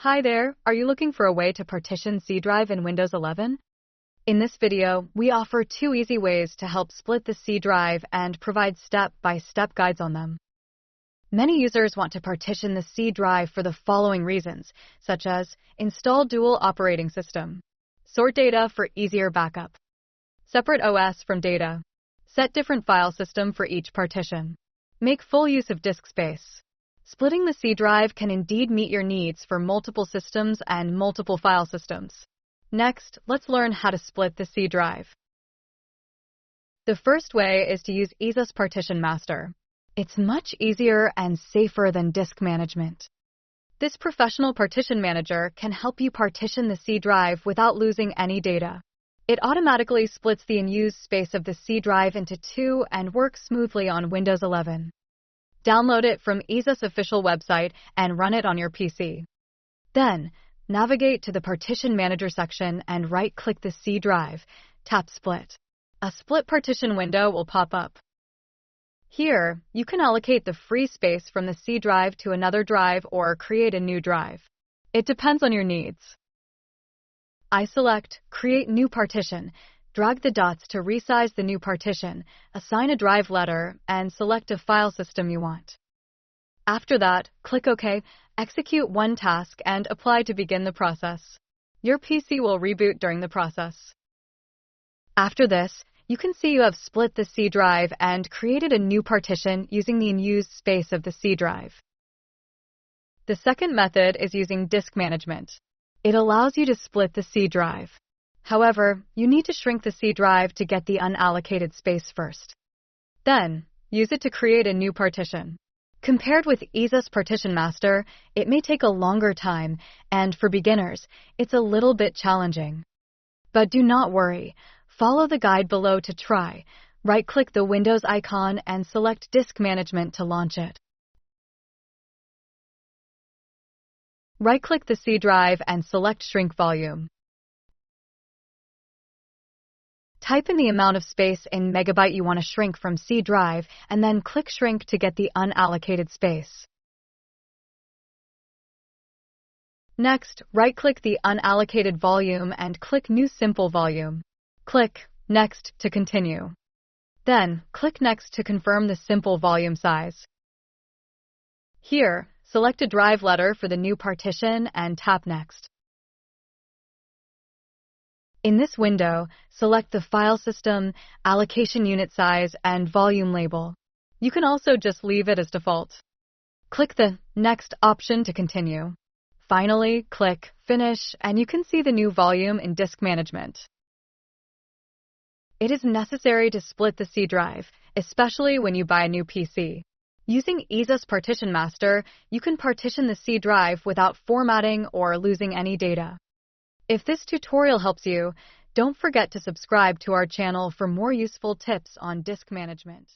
Hi there, are you looking for a way to partition C drive in Windows 11? In this video, we offer 2 easy ways to help split the C drive and provide step-by-step guides on them. Many users want to partition the C drive for the following reasons, such as install dual operating system, sort data for easier backup, separate OS from data, set different file system for each partition, make full use of disk space. Splitting the C drive can indeed meet your needs for multiple systems and multiple file systems. Next, let's learn how to split the C drive. The first way is to use EaseUS Partition Master. It's much easier and safer than disk management. This professional partition manager can help you partition the C drive without losing any data. It automatically splits the unused space of the C drive into 2 and works smoothly on Windows 11. Download it from EaseUS official website and run it on your PC. Then, navigate to the Partition Manager section and right-click the C drive, tap Split. A split partition window will pop up. Here, you can allocate the free space from the C drive to another drive or create a new drive. It depends on your needs. I select Create New Partition, drag the dots to resize the new partition, assign a drive letter, and select a file system you want. After that, click OK, execute one task, and apply to begin the process. Your PC will reboot during the process. After this, you can see you have split the C drive and created a new partition using the unused space of the C drive. The second method is using disk management. It allows you to split the C drive. However, you need to shrink the C drive to get the unallocated space first. Then, use it to create a new partition. Compared with EaseUS Partition Master, it may take a longer time, and for beginners, it's a little bit challenging. But do not worry. Follow the guide below to try. Right-click the Windows icon and select Disk Management to launch it. Right-click the C drive and select Shrink Volume. Type in the amount of space in megabyte you want to shrink from C drive, and then click Shrink to get the unallocated space. Next, right-click the unallocated volume and click New Simple Volume. Click Next to continue. Then, click Next to confirm the simple volume size. Here, select a drive letter for the new partition and tap Next. In this window, select the file system, allocation unit size, and volume label. You can also just leave it as default. Click the Next option to continue. Finally, click Finish, and you can see the new volume in Disk Management. It is necessary to split the C drive, especially when you buy a new PC. Using EaseUS Partition Master, you can partition the C drive without formatting or losing any data. If this tutorial helps you, don't forget to subscribe to our channel for more useful tips on disk management.